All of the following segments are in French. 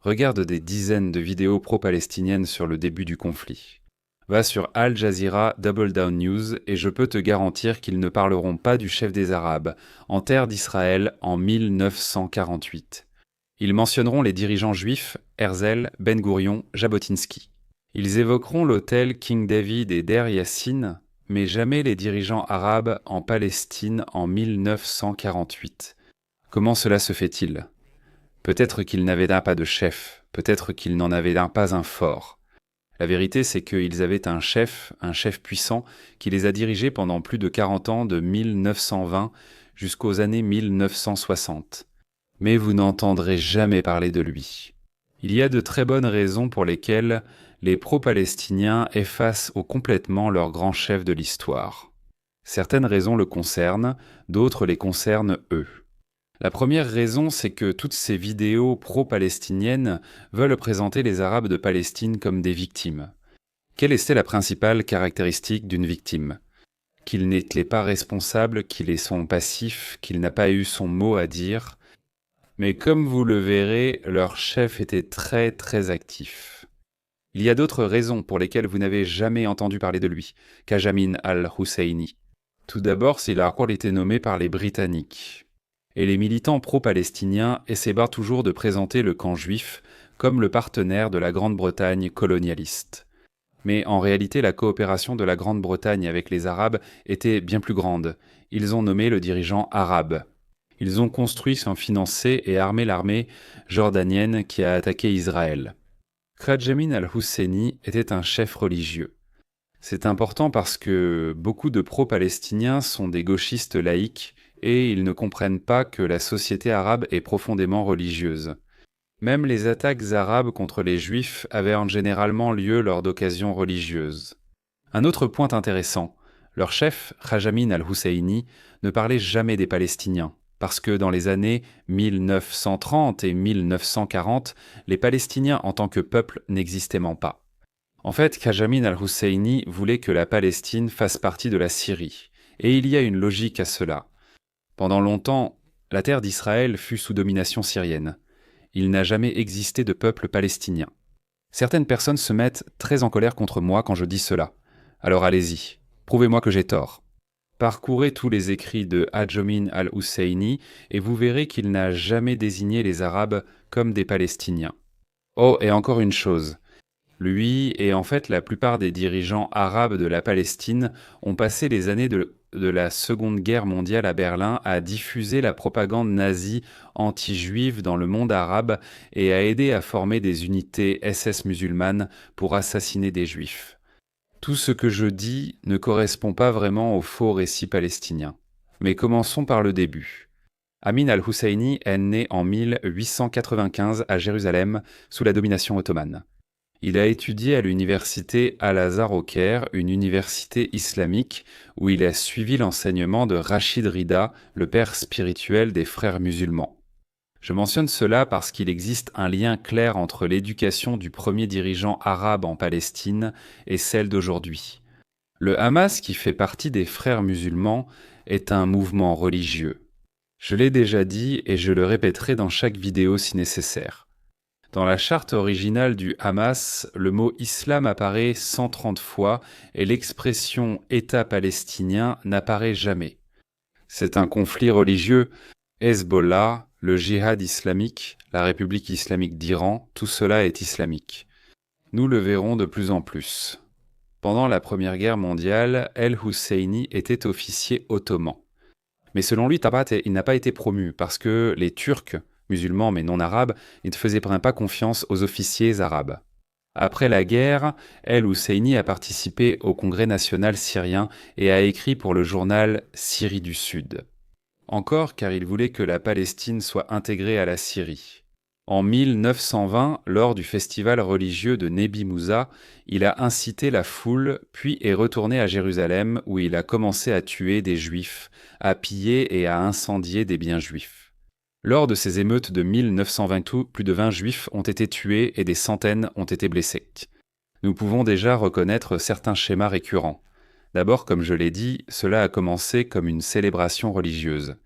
Regarde des dizaines de vidéos pro-palestiniennes sur le début du conflit. Va sur Al Jazeera Double Down News et je peux te garantir qu'ils ne parleront pas du chef des Arabes, en terre d'Israël en 1948. Ils mentionneront les dirigeants juifs, Herzl, Ben Gourion, Jabotinsky. Ils évoqueront l'hôtel King David et Der Yassin, mais jamais les dirigeants arabes en Palestine en 1948. Comment cela se fait-il ? Peut-être qu'ils n'avaient pas de chef, peut-être qu'ils n'en avaient pas un fort. La vérité, c'est qu'ils avaient un chef puissant, qui les a dirigés pendant plus de 40 ans, de 1920 jusqu'aux années 1960. Mais vous n'entendrez jamais parler de lui. Il y a de très bonnes raisons pour lesquelles les pro-palestiniens effacent complètement leur grand chef de l'histoire. Certaines raisons le concernent, d'autres les concernent eux. La première raison, c'est que toutes ces vidéos pro-palestiniennes veulent présenter les Arabes de Palestine comme des victimes. Quelle était la principale caractéristique d'une victime ? Qu'il n'était pas responsable, qu'il est son passif, qu'il n'a pas eu son mot à dire. Mais comme vous le verrez, leur chef était très très actif. Il y a d'autres raisons pour lesquelles vous n'avez jamais entendu parler de lui, Qajamin al-Husseini. Tout d'abord, c'est qu'il a été nommé par les Britanniques. Et les militants pro-palestiniens essaient toujours de présenter le camp juif comme le partenaire de la Grande-Bretagne colonialiste. Mais en réalité, la coopération de la Grande-Bretagne avec les Arabes était bien plus grande. Ils ont nommé le dirigeant arabe. Ils ont construit, financé et armé l'armée jordanienne qui a attaqué Israël. Qajamin al-Husseini était un chef religieux. C'est important parce que beaucoup de pro-palestiniens sont des gauchistes laïcs et ils ne comprennent pas que la société arabe est profondément religieuse. Même les attaques arabes contre les juifs avaient généralement lieu lors d'occasions religieuses. Un autre point intéressant, leur chef, Qajamin al-Husseini, ne parlait jamais des Palestiniens, parce que dans les années 1930 et 1940, les Palestiniens en tant que peuple n'existaient pas. En fait, Qajamin al-Husseini voulait que la Palestine fasse partie de la Syrie, et il y a une logique à cela. Pendant longtemps, la terre d'Israël fut sous domination syrienne. Il n'a jamais existé de peuple palestinien. Certaines personnes se mettent très en colère contre moi quand je dis cela. Alors allez-y, prouvez-moi que j'ai tort. Parcourez tous les écrits de Qajamin al-Husseini et vous verrez qu'il n'a jamais désigné les Arabes comme des Palestiniens. Oh, et encore une chose. Lui et en fait la plupart des dirigeants arabes de la Palestine ont passé les années de la Seconde Guerre mondiale à Berlin à diffuser la propagande nazie anti-juive dans le monde arabe et à aider à former des unités SS musulmanes pour assassiner des juifs. Tout ce que je dis ne correspond pas vraiment au faux récit palestinien. Mais commençons par le début. Amin al-Husseini est né en 1895 à Jérusalem sous la domination ottomane. Il a étudié à l'université Al-Azhar au Caire, une université islamique, où il a suivi l'enseignement de Rachid Rida, le père spirituel des frères musulmans. Je mentionne cela parce qu'il existe un lien clair entre l'éducation du premier dirigeant arabe en Palestine et celle d'aujourd'hui. Le Hamas, qui fait partie des frères musulmans, est un mouvement religieux. Je l'ai déjà dit et je le répéterai dans chaque vidéo si nécessaire. Dans la charte originale du Hamas, le mot islam apparaît 130 fois et l'expression État palestinien n'apparaît jamais. C'est un conflit religieux. Hezbollah, le djihad islamique, la République islamique d'Iran, tout cela est islamique. Nous le verrons de plus en plus. Pendant la Première Guerre mondiale, El-Husseini était officier ottoman. Mais selon lui, il n'a pas été promu parce que les Turcs, musulmans mais non arabes, ils ne faisaient pas confiance aux officiers arabes. Après la guerre, El-Husseini a participé au Congrès national syrien et a écrit pour le journal Syrie du Sud. Encore car il voulait que la Palestine soit intégrée à la Syrie. En 1920, lors du festival religieux de Nebi Moussa, il a incité la foule, puis est retourné à Jérusalem où il a commencé à tuer des juifs, à piller et à incendier des biens juifs. Lors de ces émeutes de 1920, plus de 20 juifs ont été tués et des centaines ont été blessés. Nous pouvons déjà reconnaître certains schémas récurrents. D'abord, comme je l'ai dit, cela a commencé comme une célébration religieuse.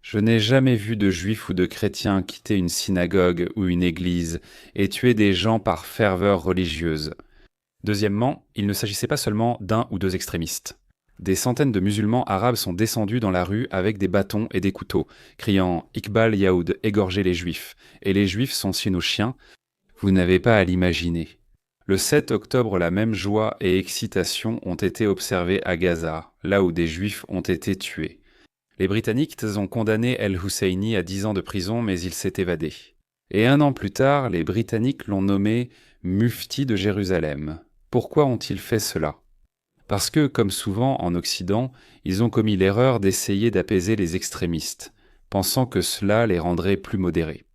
Je n'ai jamais vu de juifs ou de chrétiens quitter une synagogue ou une église et tuer des gens par ferveur religieuse. Deuxièmement, il ne s'agissait pas seulement d'un ou deux extrémistes. Des centaines de musulmans arabes sont descendus dans la rue avec des bâtons et des couteaux, criant « Iqbal Yaoud, égorgez les juifs !» Et les juifs sont chez nos chiens. Vous n'avez pas à l'imaginer. Le 7 octobre, la même joie et excitation ont été observées à Gaza, là où des juifs ont été tués. Les Britanniques ont condamné El-Husseini à 10 ans de prison, mais il s'est évadé. Et 1 an plus tard, les Britanniques l'ont nommé Mufti de Jérusalem. Pourquoi ont-ils fait cela ? Parce que, comme souvent en Occident, ils ont commis l'erreur d'essayer d'apaiser les extrémistes, pensant que cela les rendrait plus modérés.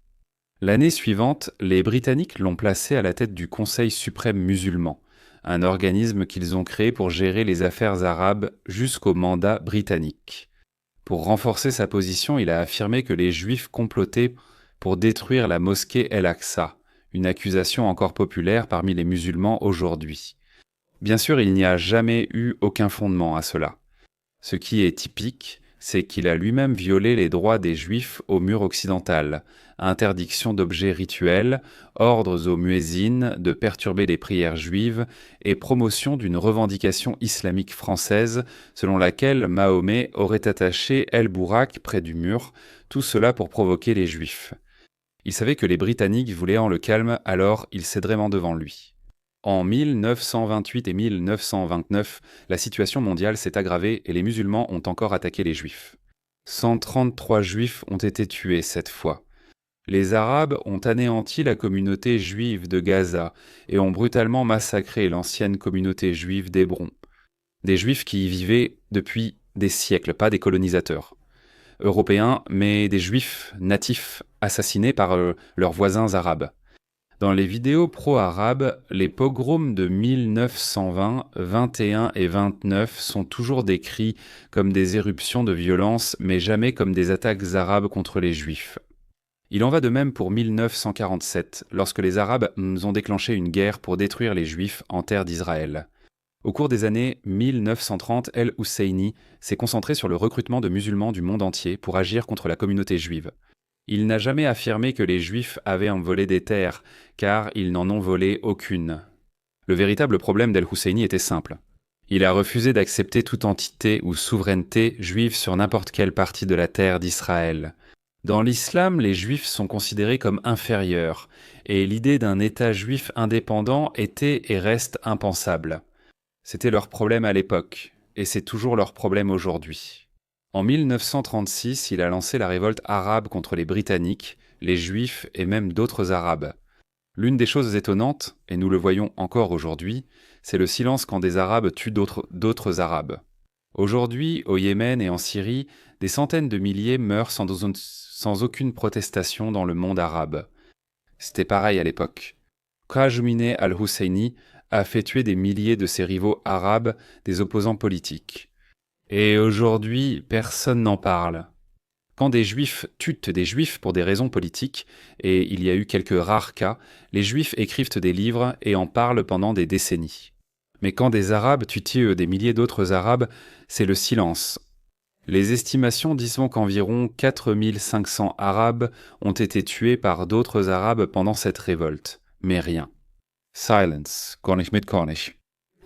L'année suivante, les Britanniques l'ont placé à la tête du Conseil suprême musulman, un organisme qu'ils ont créé pour gérer les affaires arabes jusqu'au mandat britannique. Pour renforcer sa position, il a affirmé que les Juifs complotaient pour détruire la mosquée El-Aqsa, une accusation encore populaire parmi les musulmans aujourd'hui. Bien sûr, il n'y a jamais eu aucun fondement à cela. Ce qui est typique, c'est qu'il a lui-même violé les droits des Juifs au mur occidental, interdiction d'objets rituels, ordres aux muezzines de perturber les prières juives et promotion d'une revendication islamique française selon laquelle Mahomet aurait attaché El-Bourak près du mur, tout cela pour provoquer les Juifs. Il savait que les Britanniques voulaient en le calme, alors ils céderaient devant lui. En 1928 et 1929, la situation mondiale s'est aggravée et les musulmans ont encore attaqué les Juifs. 133 Juifs ont été tués cette fois. Les Arabes ont anéanti la communauté juive de Gaza et ont brutalement massacré l'ancienne communauté juive d'Hébron. Des Juifs qui y vivaient depuis des siècles, pas des colonisateurs européens, mais des Juifs natifs assassinés par leurs voisins arabes. Dans les vidéos pro-arabes, les pogroms de 1920, 21 et 29 sont toujours décrits comme des éruptions de violence, mais jamais comme des attaques arabes contre les Juifs. Il en va de même pour 1947, lorsque les Arabes ont déclenché une guerre pour détruire les Juifs en terre d'Israël. Au cours des années 1930, El-Husseini s'est concentré sur le recrutement de musulmans du monde entier pour agir contre la communauté juive. Il n'a jamais affirmé que les Juifs avaient envolé des terres, car ils n'en ont volé aucune. Le véritable problème d'El-Husseini était simple. Il a refusé d'accepter toute entité ou souveraineté juive sur n'importe quelle partie de la terre d'Israël. Dans l'islam, les Juifs sont considérés comme inférieurs, et l'idée d'un État juif indépendant était et reste impensable. C'était leur problème à l'époque, et c'est toujours leur problème aujourd'hui. En 1936, il a lancé la révolte arabe contre les Britanniques, les Juifs et même d'autres Arabes. L'une des choses étonnantes, et nous le voyons encore aujourd'hui, c'est le silence quand des Arabes tuent d'autres Arabes. Aujourd'hui, au Yémen et en Syrie, des centaines de milliers meurent sans aucune protestation dans le monde arabe. C'était pareil à l'époque. Khajouminé al-Husseini a fait tuer des milliers de ses rivaux arabes, des opposants politiques. Et aujourd'hui, personne n'en parle. Quand des Juifs tuent des Juifs pour des raisons politiques, et il y a eu quelques rares cas, les Juifs écrivent des livres et en parlent pendant des décennies. Mais quand des Arabes tuent des milliers d'autres Arabes, c'est le silence. Les estimations disent qu'environ 4500 Arabes ont été tués par d'autres Arabes pendant cette révolte. Mais rien. Silence, Cornish mit Cornish.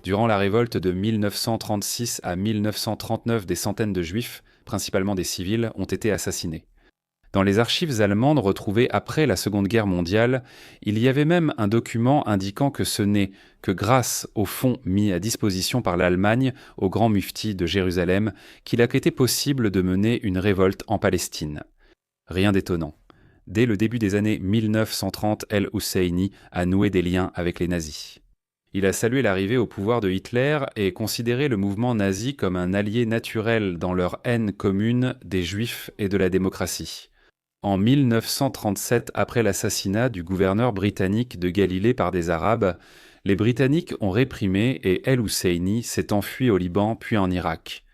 Durant la révolte de 1936 à 1939, des centaines de Juifs, principalement des civils, ont été assassinés. Dans les archives allemandes retrouvées après la Seconde Guerre mondiale, il y avait même un document indiquant que ce n'est que grâce aux fonds mis à disposition par l'Allemagne au grand mufti de Jérusalem qu'il a été possible de mener une révolte en Palestine. Rien d'étonnant. Dès le début des années 1930, El-Husseini a noué des liens avec les nazis. Il a salué l'arrivée au pouvoir de Hitler et considéré le mouvement nazi comme un allié naturel dans leur haine commune des Juifs et de la démocratie. En 1937, après l'assassinat du gouverneur britannique de Galilée par des Arabes, les Britanniques ont réprimé et El-Husseini s'est enfui au Liban puis en Irak.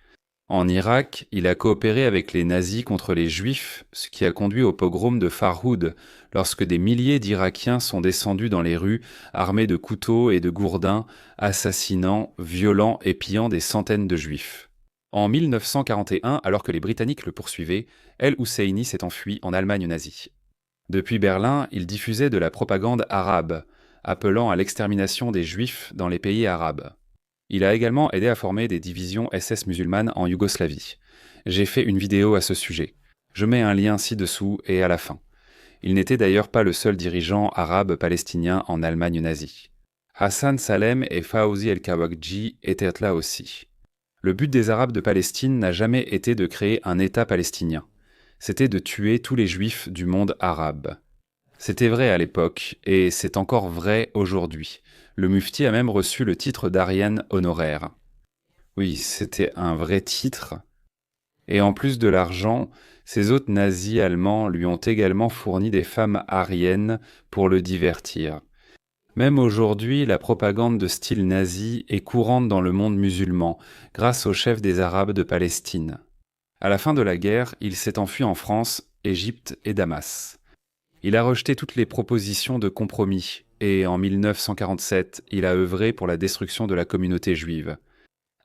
En Irak, il a coopéré avec les nazis contre les Juifs, ce qui a conduit au pogrom de Farhoud, lorsque des milliers d'Irakiens sont descendus dans les rues, armés de couteaux et de gourdins, assassinant, violant et pillant des centaines de Juifs. En 1941, alors que les Britanniques le poursuivaient, El Husseini s'est enfui en Allemagne nazie. Depuis Berlin, il diffusait de la propagande arabe, appelant à l'extermination des Juifs dans les pays arabes. Il a également aidé à former des divisions SS musulmanes en Yougoslavie. J'ai fait une vidéo à ce sujet. Je mets un lien ci-dessous et à la fin. Il n'était d'ailleurs pas le seul dirigeant arabe palestinien en Allemagne nazie. Hassan Salem et Fawzi el-Kawakji étaient là aussi. Le but des Arabes de Palestine n'a jamais été de créer un État palestinien. C'était de tuer tous les Juifs du monde arabe. C'était vrai à l'époque, et c'est encore vrai aujourd'hui. Le mufti a même reçu le titre d'Arienne honoraire. Oui, c'était un vrai titre. Et en plus de l'argent, ses hôtes nazis allemands lui ont également fourni des femmes ariennes pour le divertir. Même aujourd'hui, la propagande de style nazi est courante dans le monde musulman, grâce au chef des Arabes de Palestine. À la fin de la guerre, il s'est enfui en France, Égypte et Damas. Il a rejeté toutes les propositions de compromis, et en 1947, il a œuvré pour la destruction de la communauté juive.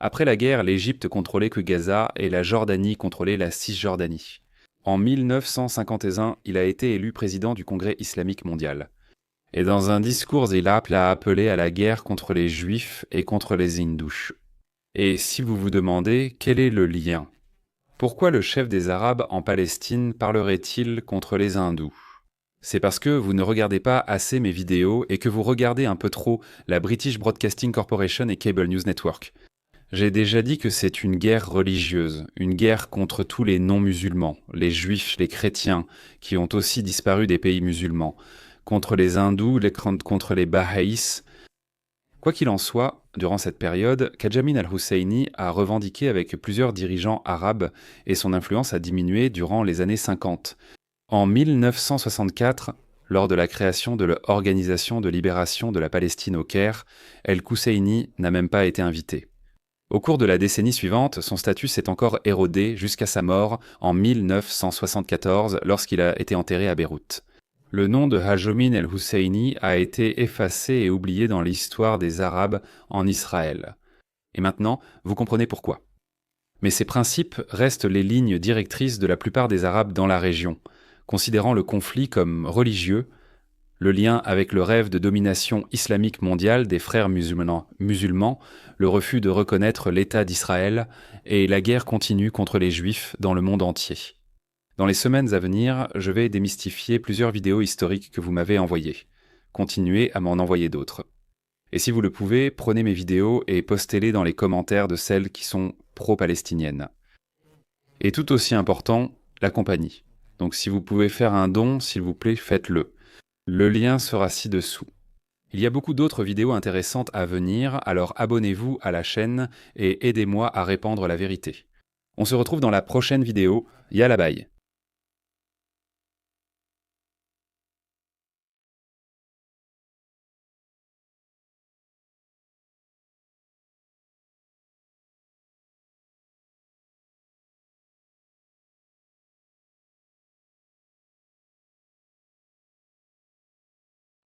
Après la guerre, l'Égypte contrôlait que Gaza et la Jordanie contrôlaient la Cisjordanie. En 1951, il a été élu président du Congrès islamique mondial. Et dans un discours, il a appelé à la guerre contre les Juifs et contre les Hindous. Et si vous vous demandez, quel est le lien ? Pourquoi le chef des Arabes en Palestine parlerait-il contre les Hindous ? C'est parce que vous ne regardez pas assez mes vidéos et que vous regardez un peu trop la British Broadcasting Corporation et Cable News Network. J'ai déjà dit que c'est une guerre religieuse, une guerre contre tous les non-musulmans, les juifs, les chrétiens, qui ont aussi disparu des pays musulmans, contre les hindous, contre les bahaïs. Quoi qu'il en soit, durant cette période, Kadjamin al-Husseini a revendiqué avec plusieurs dirigeants arabes et son influence a diminué durant les années 50. En 1964, lors de la création de l'Organisation de libération de la Palestine au Caire, el-Husseini n'a même pas été invité. Au cours de la décennie suivante, son statut s'est encore érodé jusqu'à sa mort en 1974 lorsqu'il a été enterré à Beyrouth. Le nom de Kadjamin el-Husseini a été effacé et oublié dans l'histoire des Arabes en Israël. Et maintenant, vous comprenez pourquoi. Mais ces principes restent les lignes directrices de la plupart des Arabes dans la région, considérant le conflit comme religieux, le lien avec le rêve de domination islamique mondiale des frères musulmans, le refus de reconnaître l'État d'Israël et la guerre continue contre les Juifs dans le monde entier. Dans les semaines à venir, je vais démystifier plusieurs vidéos historiques que vous m'avez envoyées. Continuez à m'en envoyer d'autres. Et si vous le pouvez, prenez mes vidéos et postez-les dans les commentaires de celles qui sont pro-palestiniennes. Et tout aussi important, la compagnie. Donc si vous pouvez faire un don, s'il vous plaît, faites-le. Le lien sera ci-dessous. Il y a beaucoup d'autres vidéos intéressantes à venir, alors abonnez-vous à la chaîne et aidez-moi à répandre la vérité. On se retrouve dans la prochaine vidéo. Yalla bye.